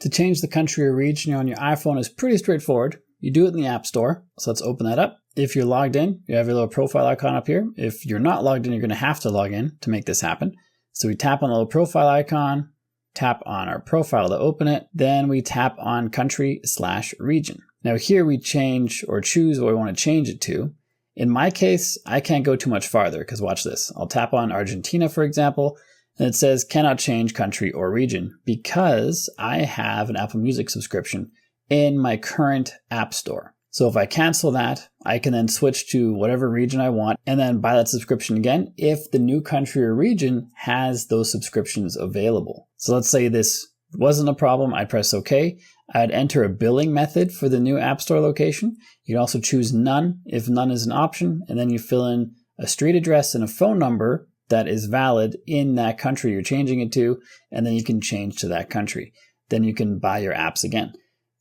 To change the country or region on your iPhone is pretty straightforward. You do it in the App Store. So let's open that up. If you're logged in, you have your little profile icon up here. If you're not logged in, you're going to have to log in to make this happen. So we tap on the little profile icon, tap on our profile to open it. Then we tap on country/region. Now here we change or choose what we want to change it to. In my case, I can't go too much farther because watch this. I'll tap on Argentina, for example, and it says cannot change country or region because I have an Apple Music subscription in my current App Store. So if I cancel that, I can then switch to whatever region I want and then buy that subscription again if the new country or region has those subscriptions available. So let's say this wasn't a problem. I'd press OK. I'd enter a billing method for the new App Store location. You can also choose none if none is an option, and then you fill in a street address and a phone number that is valid in that country you're changing it to, and then you can change to that country. Then you can buy your apps again.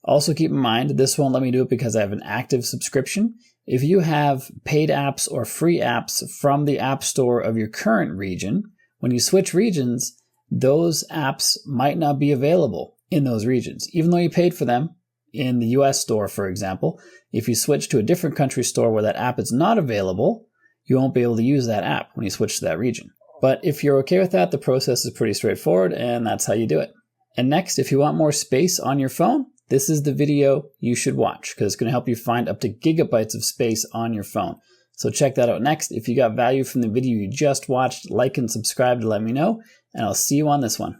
Also keep in mind, this won't let me do it because I have an active subscription. If you have paid apps or free apps from the App Store of your current region, when you switch regions, those apps might not be available in those regions. Even though you paid for them in the US store, for example, if you switch to a different country store where that app is not available, you won't be able to use that app when you switch to that region. But if you're okay with that, the process is pretty straightforward, and that's how you do it. And next, if you want more space on your phone, this is the video you should watch because it's going to help you find up to gigabytes of space on your phone. So check that out next. If you got value from the video you just watched, like and subscribe to let me know, and I'll see you on this one.